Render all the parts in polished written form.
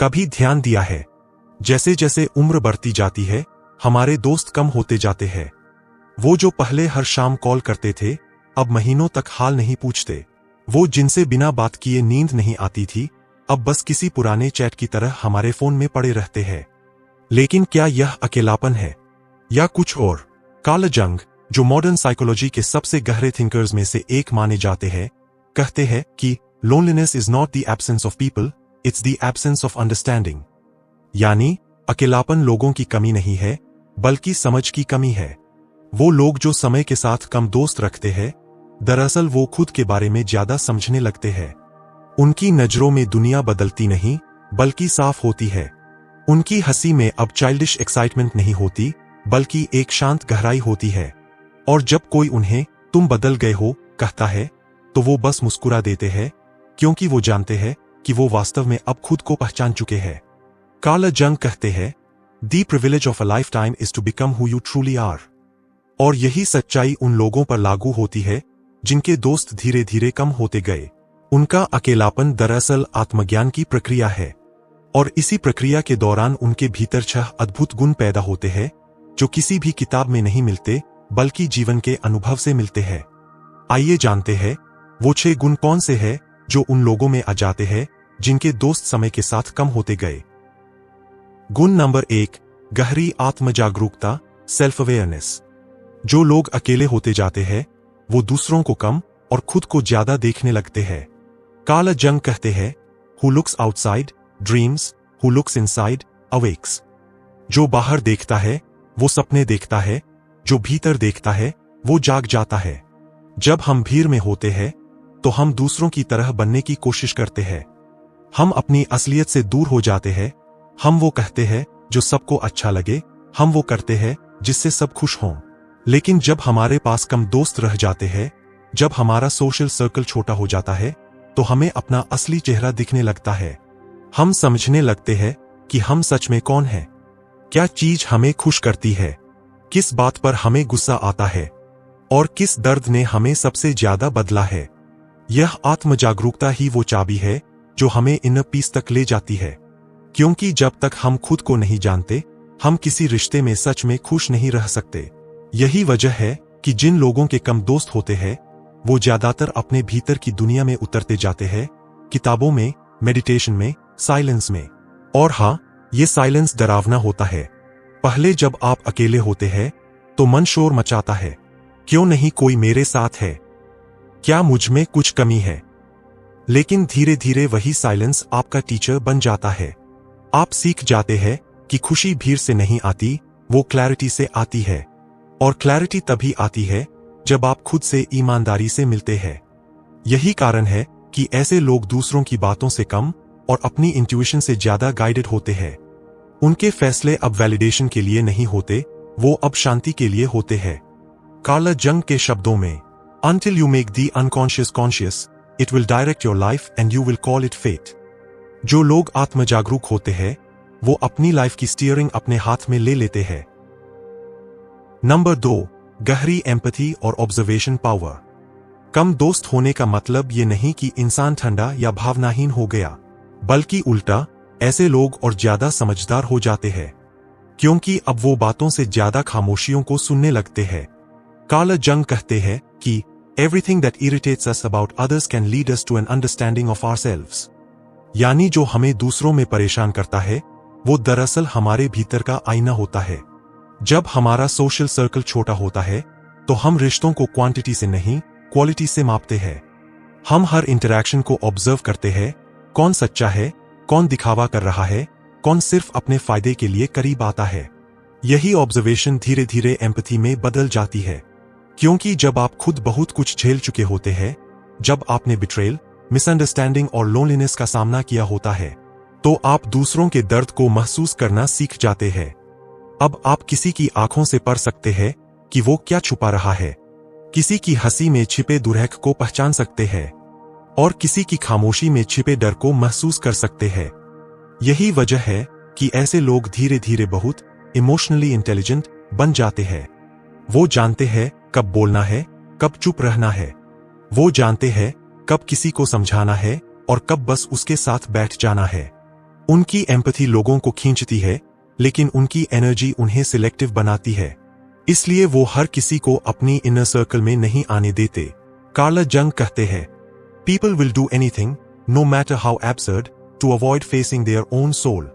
कभी ध्यान दिया है जैसे जैसे उम्र बढ़ती जाती है हमारे दोस्त कम होते जाते हैं। वो जो पहले हर शाम कॉल करते थे अब महीनों तक हाल नहीं पूछते। वो जिनसे बिना बात किए नींद नहीं आती थी अब बस किसी पुराने चैट की तरह हमारे फोन में पड़े रहते हैं। लेकिन क्या यह अकेलापन है या कुछ और? कार्ल जंग, जो मॉडर्न साइकोलॉजी के सबसे गहरे थिंकर्स में से एक माने जाते हैं, कहते हैं कि loneliness is not the absence of people, it's the absence of understanding. यानी अकेलापन लोगों की कमी नहीं है बल्कि समझ की कमी है। वो लोग जो समय के साथ कम दोस्त रखते हैं दरअसल वो खुद के बारे में ज्यादा समझने लगते हैं। उनकी नजरों में दुनिया बदलती नहीं बल्कि साफ होती है। उनकी हंसी में अब चाइल्डिश एक्साइटमेंट नहीं होती बल्कि एक शांत गहराई होती है। और जब कोई उन्हें तुम बदल गए हो कहता है तो वो बस मुस्कुरा देते हैं क्योंकि वो जानते हैं कि वो वास्तव में अब खुद को पहचान चुके हैं। कार्ल जंग कहते हैं, the privilege of a lifetime is to become who you truly are. और यही सच्चाई उन लोगों पर लागू होती है जिनके दोस्त धीरे धीरे कम होते गए। उनका अकेलापन दरअसल आत्मज्ञान की प्रक्रिया है और इसी प्रक्रिया के दौरान उनके भीतर 6 अद्भुत गुण पैदा होते हैं जो किसी भी किताब में नहीं मिलते बल्कि जीवन के अनुभव से मिलते हैं। आइए जानते हैं वो 6 गुण कौन से हैं जो उन लोगों में आ जाते हैं जिनके दोस्त समय के साथ कम होते गए। गुण नंबर 1, गहरी आत्मजागरूकता, सेल्फ अवेयरनेस। जो लोग अकेले होते जाते हैं वो दूसरों को कम और खुद को ज्यादा देखने लगते हैं। कार्ल जंग कहते हैं, who looks outside dreams, who looks inside awakes. जो बाहर देखता है वो सपने देखता है, जो भीतर देखता है वो जाग जाता है। जब हम भीड़ में होते हैं तो हम दूसरों की तरह बनने की कोशिश करते हैं। हम अपनी असलियत से दूर हो जाते हैं। हम वो कहते हैं जो सबको अच्छा लगे, हम वो करते हैं जिससे सब खुश हों। लेकिन जब हमारे पास कम दोस्त रह जाते हैं, जब हमारा सोशल सर्कल छोटा हो जाता है तो हमें अपना असली चेहरा दिखने लगता है। हम समझने लगते हैं कि हम सच में कौन हैं, क्या चीज हमें खुश करती है, किस बात पर हमें गुस्सा आता है और किस दर्द ने हमें सबसे ज्यादा बदला है। यह आत्मजागरूकता ही वो चाबी है जो हमें इनर पीस तक ले जाती है। क्योंकि जब तक हम खुद को नहीं जानते हम किसी रिश्ते में सच में खुश नहीं रह सकते। यही वजह है कि जिन लोगों के कम दोस्त होते हैं वो ज्यादातर अपने भीतर की दुनिया में उतरते जाते हैं, किताबों में, मेडिटेशन में, साइलेंस में। और हाँ, ये साइलेंस डरावना होता है। पहले जब आप अकेले होते हैं तो मन शोर मचाता है, क्यों नहीं कोई मेरे साथ है, क्या मुझ में कुछ कमी है। लेकिन धीरे धीरे वही साइलेंस आपका टीचर बन जाता है। आप सीख जाते हैं कि खुशी भीड़ से नहीं आती, वो क्लैरिटी से आती है। और क्लैरिटी तभी आती है जब आप खुद से ईमानदारी से मिलते हैं। यही कारण है कि ऐसे लोग दूसरों की बातों से कम और अपनी इंट्यूशन से ज्यादा गाइडेड होते हैं। उनके फैसले अब वैलिडेशन के लिए नहीं होते, वो अब शांति के लिए होते हैं। कार्ल जंग के शब्दों में, Until you make the unconscious conscious, it will direct your life and you will call it fate. जो लोग आत्मजागरूक होते हैं वो अपनी लाइफ की स्टीयरिंग अपने हाथ में ले लेते हैं। नंबर 2, गहरी एम्पैथी और ऑब्जर्वेशन पावर। कम दोस्त होने का मतलब ये नहीं कि इंसान ठंडा या भावनाहीन हो गया, बल्कि उल्टा, ऐसे लोग और ज्यादा समझदार हो जाते हैं क्योंकि अब वो बातों से ज्यादा खामोशियों को सुनने लगते हैं। कार्ल जंग कहते हैं कि Everything that irritates us about others can lead us to an understanding of ourselves. यानी जो हमें दूसरों में परेशान करता है वो दरअसल हमारे भीतर का आईना होता है। जब हमारा सोशल सर्कल छोटा होता है तो हम रिश्तों को क्वांटिटी से नहीं क्वालिटी से मापते हैं। हम हर इंटरैक्शन को ऑब्जर्व करते हैं, कौन सच्चा है, कौन दिखावा कर रहा है, कौन सिर्फ अपने फायदे के लिए करीब आता है। यही ऑब्जर्वेशन धीरे धीरे एम्पैथी में बदल जाती है क्योंकि जब आप खुद बहुत कुछ झेल चुके होते हैं, जब आपने बिट्रेल, मिसअंडरस्टैंडिंग और लोनलीनेस का सामना किया होता है, तो आप दूसरों के दर्द को महसूस करना सीख जाते हैं। अब आप किसी की आंखों से पढ़ सकते हैं कि वो क्या छुपा रहा है, किसी की हंसी में छिपे दुर्हक को पहचान सकते हैं और किसी की खामोशी में छिपे डर को महसूस कर सकते हैं। यही वजह है कि ऐसे लोग धीरे धीरे बहुत इमोशनली इंटेलिजेंट बन जाते हैं। वो जानते हैं कब बोलना है, कब चुप रहना है। वो जानते हैं कब किसी को समझाना है और कब बस उसके साथ बैठ जाना है। उनकी एम्पैथी लोगों को खींचती है, लेकिन उनकी एनर्जी उन्हें सिलेक्टिव बनाती है। इसलिए वो हर किसी को अपनी इनर सर्कल में नहीं आने देते। कार्ल जंग कहते हैं, people will do anything, no matter how absurd, to avoid facing their own soul.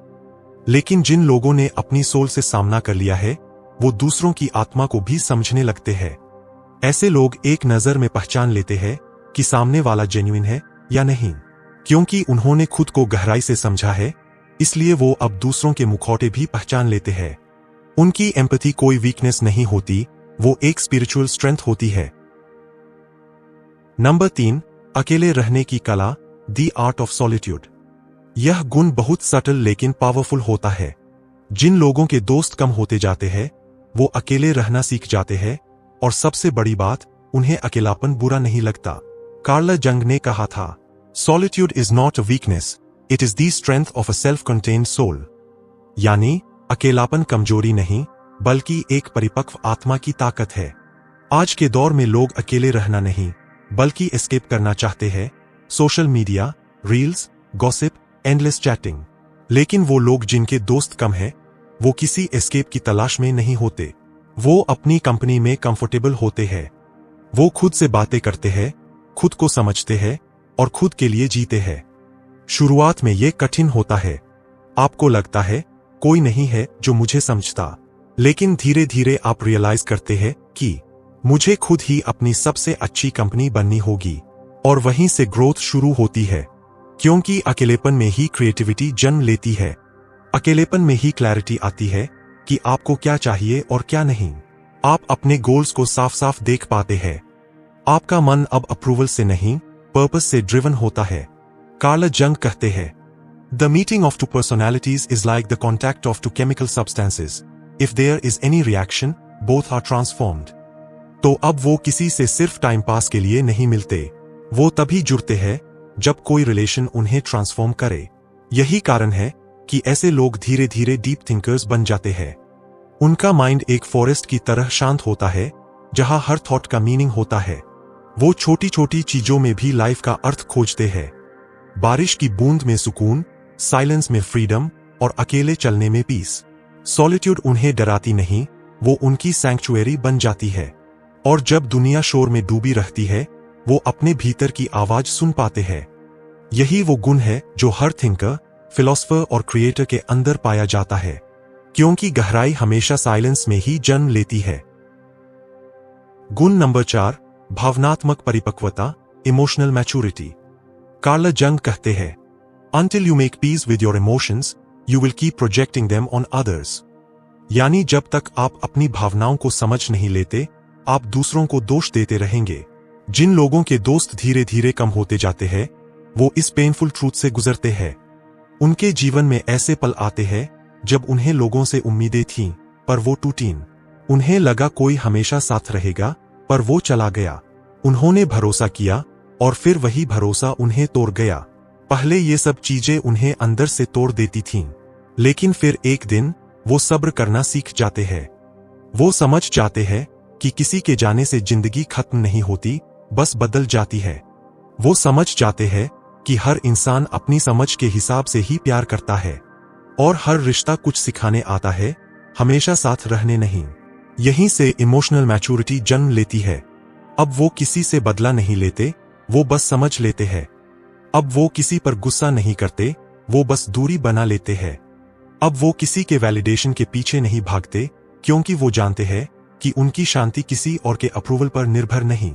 लेकिन जिन लोगों ने अपनी सोल से सामना कर लिया है, वो दूसरों की आत्मा को भी समझने लगते हैं। ऐसे लोग एक नजर में पहचान लेते हैं कि सामने वाला जेन्युइन है या नहीं। क्योंकि उन्होंने खुद को गहराई से समझा है, इसलिए वो अब दूसरों के मुखौटे भी पहचान लेते हैं। उनकी एम्पैथी कोई वीकनेस नहीं होती, वो एक स्पिरिचुअल स्ट्रेंथ होती है। नंबर 3, अकेले रहने की कला, द आर्ट ऑफ सॉलिट्यूड। यह गुण बहुत सटल लेकिन पावरफुल होता है। जिन लोगों के दोस्त कम होते जाते हैं, वो अकेले रहना सीख जाते हैं, और सबसे बड़ी बात, उन्हें अकेलापन बुरा नहीं लगता। कार्ल जंग ने कहा था, solitude is not a weakness, it is the strength of a self contained soul. यानी अकेलापन कमजोरी नहीं, बल्कि एक परिपक्व आत्मा की ताकत है। आज के दौर में लोग अकेले रहना नहीं, बल्कि एस्केप करना चाहते हैं। Social media, reels, gossip, endless chatting. लेकिन वो लोग जिनके दोस्त कम है, वो किसी एस्केप की तलाश में नहीं होते। वो अपनी कंपनी में कंफर्टेबल होते हैं। वो खुद से बातें करते हैं, खुद को समझते हैं और खुद के लिए जीते हैं। शुरुआत में ये कठिन होता है। आपको लगता है कोई नहीं है जो मुझे समझता, लेकिन धीरे धीरे आप रियलाइज करते हैं कि मुझे खुद ही अपनी सबसे अच्छी कंपनी बननी होगी। और वहीं से ग्रोथ शुरू होती है। क्योंकि अकेलेपन में ही क्रिएटिविटी जन्म लेती है। अकेलेपन में ही क्लैरिटी आती है कि आपको क्या चाहिए और क्या नहीं। आप अपने गोल्स को साफ साफ देख पाते हैं। आपका मन अब अप्रूवल से नहीं, पर्पस से ड्रिवन होता है। कार्ल जंग कहते हैं, the meeting of two personalities is like the contact of two chemical substances. If there is any reaction, both are transformed. तो अब वो किसी से सिर्फ टाइम पास के लिए नहीं मिलते, वो तभी जुड़ते हैं जब कोई रिलेशन उन्हें ट्रांसफॉर्म करे। यही कारण है कि ऐसे लोग धीरे धीरे डीप थिंकर्स बन जाते हैं। उनका माइंड एक फॉरेस्ट की तरह शांत होता है, जहां हर थॉट का मीनिंग होता है। वो छोटी छोटी चीजों में भी लाइफ का अर्थ खोजते हैं। बारिश की बूंद में सुकून, साइलेंस में फ्रीडम और अकेले चलने में पीस। सॉलिट्यूड उन्हें डराती नहीं, वो उनकी सैंक्चुएरी बन जाती है। और जब दुनिया शोर में डूबी रहती है, वो अपने भीतर की आवाज सुन पाते हैं। यही वो गुण है जो हर थिंकर, फिलोसफर और क्रिएटर के अंदर पाया जाता है। क्योंकि गहराई हमेशा साइलेंस में ही जन्म लेती है। गुण नंबर 4, भावनात्मक परिपक्वता, इमोशनल मैच्योरिटी। कार्ल जंग कहते हैं, Until you make peace with your emotions, you will keep projecting them on others. यानी जब तक आप अपनी भावनाओं को समझ नहीं लेते, आप दूसरों को दोष देते रहेंगे। जिन लोगों के दोस्त धीरे धीरे कम होते जाते हैं, वो इस पेनफुल ट्रूथ से गुजरते हैं। उनके जीवन में ऐसे पल आते हैं जब उन्हें लोगों से उम्मीदें थीं, पर वो टूटीं। उन्हें लगा कोई हमेशा साथ रहेगा, पर वो चला गया। उन्होंने भरोसा किया और फिर वही भरोसा उन्हें तोड़ गया। पहले ये सब चीजें उन्हें अंदर से तोड़ देती थीं, लेकिन फिर एक दिन वो सब्र करना सीख जाते हैं। वो समझ जाते हैं कि किसी के जाने से जिंदगी खत्म नहीं होती, बस बदल जाती है। वो समझ जाते हैं कि हर इंसान अपनी समझ के हिसाब से ही प्यार करता है, और हर रिश्ता कुछ सिखाने आता है, हमेशा साथ रहने नहीं। यहीं से इमोशनल मैच्योरिटी जन्म लेती है। अब वो किसी से बदला नहीं लेते, वो बस समझ लेते हैं। अब वो किसी पर गुस्सा नहीं करते, वो बस दूरी बना लेते हैं। अब वो किसी के वैलिडेशन के पीछे नहीं भागते, क्योंकि वो जानते हैं कि उनकी शांति किसी और के अप्रूवल पर निर्भर नहीं।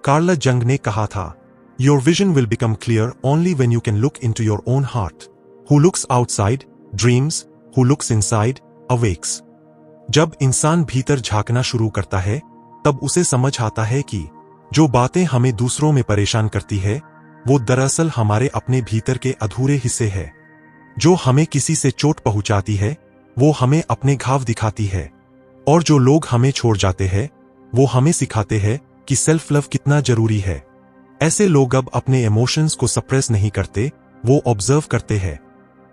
कार्ल जंग ने कहा था, your vision will become clear only when you can look into your own heart. Who looks outside dreams, who looks inside awakes. जब इंसान भीतर झांकना शुरू करता है, तब उसे समझ आता है कि जो बातें हमें दूसरों में परेशान करती है, वो दरअसल हमारे अपने भीतर के अधूरे हिस्से है। जो हमें किसी से चोट पहुंचाती है, वो हमें अपने घाव दिखाती है। और जो लोग हमें छोड़ जाते हैं, वो हमें सिखाते हैं कि सेल्फ लव कितना जरूरी है। ऐसे लोग अब अपने इमोशंस को सप्रेस नहीं करते, वो ऑब्जर्व करते हैं।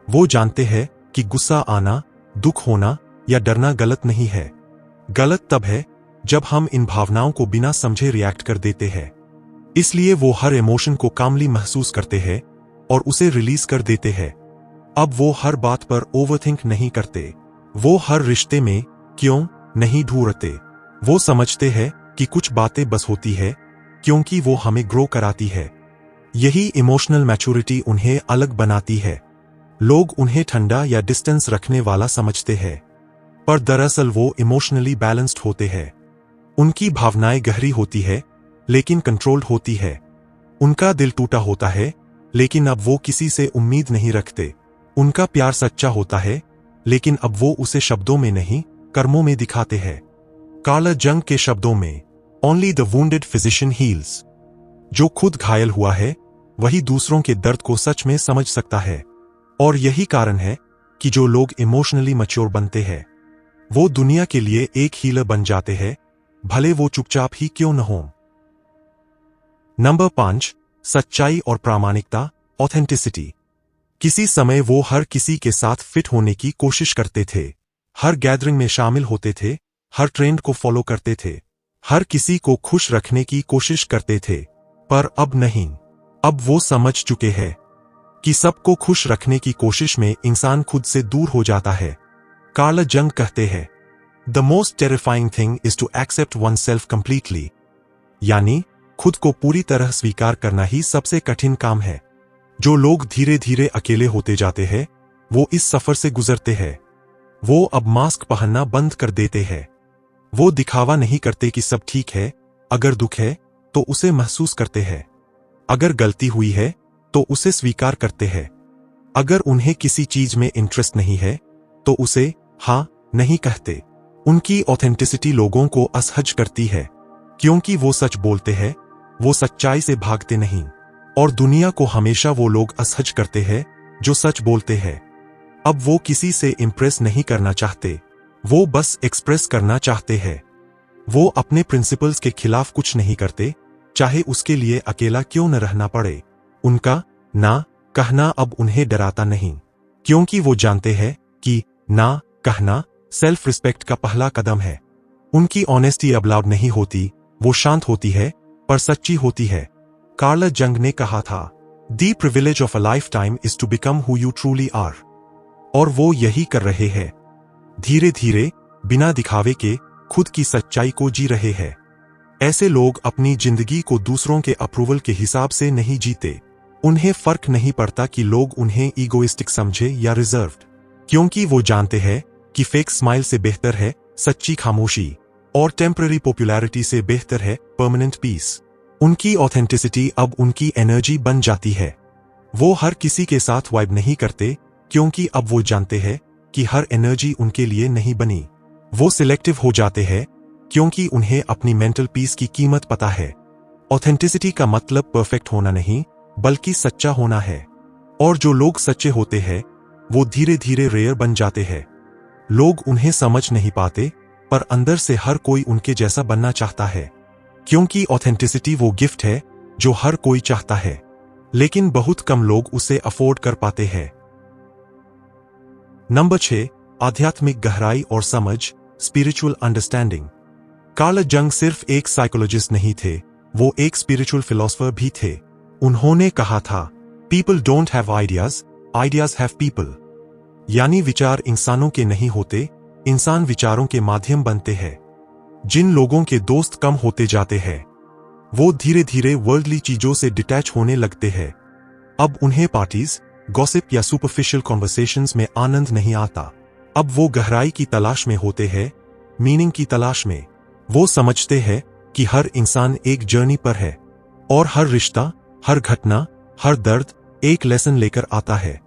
वो जानते हैं कि गुस्सा आना, दुख होना या डरना गलत नहीं है। गलत तब है जब हम इन भावनाओं को बिना समझे रिएक्ट कर देते हैं। इसलिए वो हर इमोशन को कामली महसूस करते हैं और उसे रिलीज कर देते हैं। अब वो हर बात पर ओवरथिंक नहीं करते। वो हर रिश्ते में क्यों नहीं ढूंढते। वो समझते हैं कि कुछ बातें बस होती है क्योंकि वो हमें ग्रो कराती है। यही इमोशनल मैच्योरिटी उन्हें अलग बनाती है। लोग उन्हें ठंडा या डिस्टेंस रखने वाला समझते हैं, पर दरअसल वो इमोशनली बैलेंस्ड होते हैं। उनकी भावनाएं गहरी होती है लेकिन कंट्रोल्ड होती है। उनका दिल टूटा होता है लेकिन अब वो किसी से उम्मीद नहीं रखते। उनका प्यार सच्चा होता है लेकिन अब वो उसे शब्दों में नहीं, कर्मों में दिखाते हैं। कार्ल जंग के शब्दों में, only the wounded physician heels. जो खुद घायल हुआ है वही दूसरों के दर्द को सच में समझ सकता है। और यही कारण है कि जो लोग इमोशनली मैच्योर बनते हैं वो दुनिया के लिए एक हीलर बन जाते हैं, भले वो चुपचाप ही क्यों न हो। नंबर 5, सच्चाई और प्रामाणिकता, ऑथेंटिसिटी। किसी समय वो हर किसी के साथ फिट होने की कोशिश करते थे, हर गैदरिंग में शामिल होते थे, हर ट्रेंड को फॉलो करते थे, हर किसी को खुश रखने की कोशिश करते थे। पर अब नहीं। अब वो समझ चुके हैं कि सबको खुश रखने की कोशिश में इंसान खुद से दूर हो जाता है। कार्ल जंग कहते हैं, the most terrifying thing is to accept oneself completely. यानी खुद को पूरी तरह स्वीकार करना ही सबसे कठिन काम है। जो लोग धीरे धीरे अकेले होते जाते हैं वो इस सफर से गुजरते हैं। वो अब मास्क पहनना बंद कर देते हैं। वो दिखावा नहीं करते कि सब ठीक है। अगर दुख है तो उसे महसूस करते हैं। अगर गलती हुई है तो उसे स्वीकार करते हैं। अगर उन्हें किसी चीज में इंटरेस्ट नहीं है तो उसे हाँ नहीं कहते। उनकी ऑथेंटिसिटी लोगों को असहज करती है क्योंकि वो सच बोलते हैं, वो सच्चाई से भागते नहीं। और दुनिया को हमेशा वो लोग असहज करते हैं जो सच बोलते हैं। अब वो किसी से इंप्रेस नहीं करना चाहते, वो बस एक्सप्रेस करना चाहते हैं। वो अपने प्रिंसिपल्स के खिलाफ कुछ नहीं करते, चाहे उसके लिए अकेला क्यों न रहना पड़े। उनका ना कहना अब उन्हें डराता नहीं, क्योंकि वो जानते हैं कि ना कहना सेल्फ रिस्पेक्ट का पहला कदम है। उनकी ऑनेस्टी अब लाउड नहीं होती, वो शांत होती है पर सच्ची होती है। कार्ल जंग ने कहा था, the privilege of a lifetime is to become who you truly are. और वो यही कर रहे हैं। धीरे धीरे बिना दिखावे के खुद की सच्चाई को जी रहे हैं। ऐसे लोग अपनी जिंदगी को दूसरों के अप्रूवल के हिसाब से नहीं जीते। उन्हें फर्क नहीं पड़ता कि लोग उन्हें ईगोइस्टिक समझे या रिजर्व्ड, क्योंकि वो जानते हैं कि फेक स्माइल से बेहतर है सच्ची खामोशी, और टेम्पररी पॉपुलैरिटी से बेहतर है परमानेंट पीस। उनकी ऑथेंटिसिटी अब उनकी एनर्जी बन जाती है। वो हर किसी के साथ वाइब नहीं करते क्योंकि अब वो जानते हैं कि हर एनर्जी उनके लिए नहीं बनी। वो सिलेक्टिव हो जाते हैं क्योंकि उन्हें अपनी मेंटल पीस की कीमत पता है। ऑथेंटिसिटी का मतलब परफेक्ट होना नहीं बल्कि सच्चा होना है। और जो लोग सच्चे होते हैं वो धीरे धीरे रेयर बन जाते हैं। लोग उन्हें समझ नहीं पाते पर अंदर से हर कोई उनके जैसा बनना चाहता है, क्योंकि ऑथेंटिसिटी वो गिफ्ट है जो हर कोई चाहता है, लेकिन बहुत कम लोग उसे अफोर्ड कर पाते हैं। नंबर 6, आध्यात्मिक गहराई और समझ, स्पिरिचुअल अंडरस्टैंडिंग। कार्ल जंग सिर्फ एक साइकोलॉजिस्ट नहीं थे, वो एक स्पिरिचुअल फिलोसोफर भी थे। उन्होंने कहा था, people don't have ideas, ideas have people. यानी विचार इंसानों के नहीं होते, इंसान विचारों के माध्यम बनते हैं। जिन लोगों के दोस्त कम होते जाते हैं वो धीरे धीरे वर्ल्डली चीजों से डिटैच होने लगते हैं। अब उन्हें पार्टीज, गॉसिप या सुपरफिशियल कॉन्वर्सेशंस में आनंद नहीं आता। अब वो गहराई की तलाश में होते हैं, मीनिंग की तलाश में। वो समझते हैं कि हर इंसान एक जर्नी पर है और हर रिश्ता, हर घटना, हर दर्द एक लेसन लेकर आता है।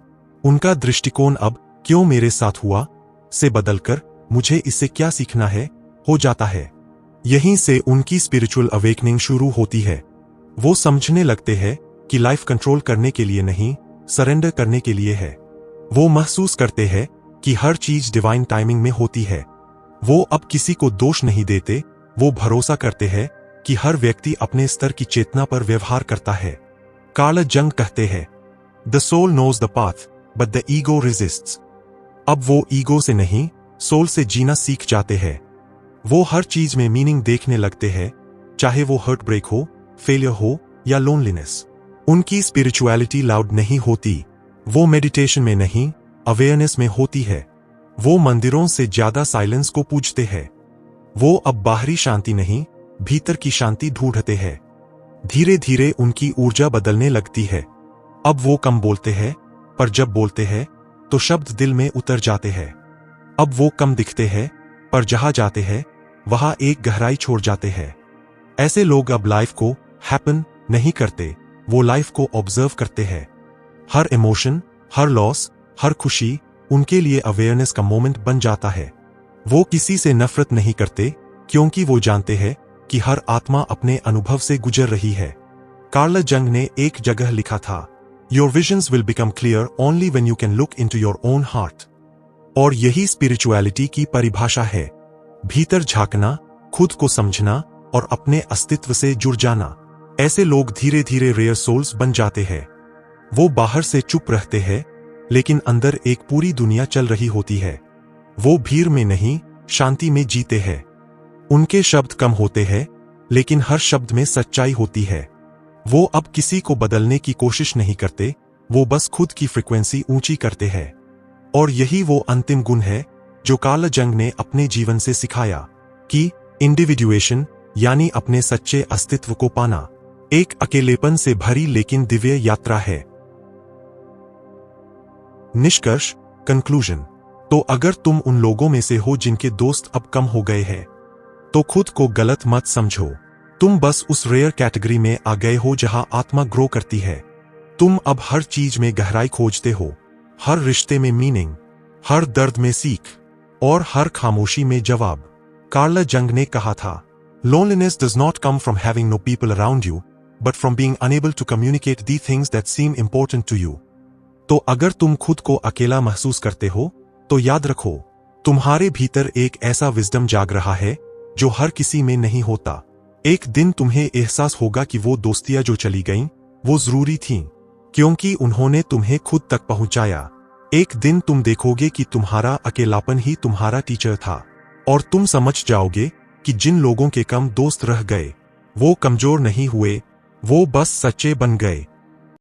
उनका दृष्टिकोण अब क्यों मेरे साथ हुआ से बदलकर मुझे इससे क्या सीखना है हो जाता है। यहीं से उनकी स्पिरिचुअल अवेकनिंग शुरू होती है। वो समझने लगते हैं कि लाइफ कंट्रोल करने के लिए नहीं, सरेंडर करने के लिए है। वो महसूस करते हैं कि हर चीज डिवाइन टाइमिंग में होती है। वो अब किसी को दोष नहीं देते, वो भरोसा करते हैं कि हर व्यक्ति अपने स्तर की चेतना पर व्यवहार करता है। कार्ल जंग कहते हैं, the soul knows the path but the ego resists. अब वो ईगो से नहीं, सोल से जीना सीख जाते हैं। वो हर चीज में मीनिंग देखने लगते हैं, चाहे वो हर्ट ब्रेक हो, फेलियर हो या लोनलीनेस। उनकी स्पिरिचुअलिटी लाउड नहीं होती। वो मेडिटेशन में नहीं, अवेयरनेस में होती है। वो मंदिरों से ज्यादा साइलेंस को पूजते हैं। वो अब बाहरी शांति नहीं, भीतर की शांति ढूंढते हैं। धीरे धीरे उनकी ऊर्जा बदलने लगती है। अब वो कम बोलते हैं, पर जब बोलते हैं तो शब्द दिल में उतर जाते हैं। अब वो कम दिखते हैं, पर जहां जाते हैं वहां एक गहराई छोड़ जाते हैं। ऐसे लोग अब लाइफ को हैपन नहीं करते, वो लाइफ को ऑब्जर्व करते हैं। हर इमोशन, हर लॉस, हर खुशी उनके लिए अवेयरनेस का मोमेंट बन जाता है। वो किसी से नफरत नहीं करते, क्योंकि वो जानते हैं कि हर आत्मा अपने अनुभव से गुजर रही है। कार्ल जंग ने एक जगह लिखा था, your visions will become clear only when you can look into your own heart. और यही स्पिरिचुअलिटी की परिभाषा है, भीतर झांकना, खुद को समझना और अपने अस्तित्व से जुड़ जाना। ऐसे लोग धीरे धीरे रेयर सोल्स बन जाते हैं। वो बाहर से चुप रहते हैं, लेकिन अंदर एक पूरी दुनिया चल रही होती है। वो भीड़ में नहीं, शांति में जीते हैं। उनके शब्द कम होते हैं, लेकिन हर शब्द में सच्चाई होती है। वो अब किसी को बदलने की कोशिश नहीं करते, वो बस खुद की फ्रीक्वेंसी ऊंची करते हैं। और यही वो अंतिम गुण है जो कार्ल जंग ने अपने जीवन से सिखाया, कि इंडिविजुएशन यानी अपने सच्चे अस्तित्व को पाना एक अकेलेपन से भरी लेकिन दिव्य यात्रा है। निष्कर्ष, कंक्लूजन। तो अगर तुम उन लोगों में से हो जिनके दोस्त अब कम हो गए हैं, तो खुद को गलत मत समझो। तुम बस उस रेयर कैटेगरी में आ गए हो जहां आत्मा ग्रो करती है। तुम अब हर चीज में गहराई खोजते हो, हर रिश्ते में मीनिंग, हर दर्द में सीख और हर खामोशी में जवाब। कार्ल जंग ने कहा था, loneliness does not come from having no people around you, but from being unable to communicate the things that seem important to you. तो अगर तुम खुद को अकेला महसूस करते हो, तो याद रखो, तुम्हारे भीतर एक ऐसा विजडम जाग रहा है जो हर किसी में नहीं होता। एक दिन तुम्हें एहसास होगा कि वो दोस्तियां जो चली गईं, वो जरूरी थीं, क्योंकि उन्होंने तुम्हें खुद तक पहुंचाया। एक दिन तुम देखोगे कि तुम्हारा अकेलापन ही तुम्हारा टीचर था, और तुम समझ जाओगे कि जिन लोगों के कम दोस्त रह गए, वो कमजोर नहीं हुए, वो बस सच्चे बन गए।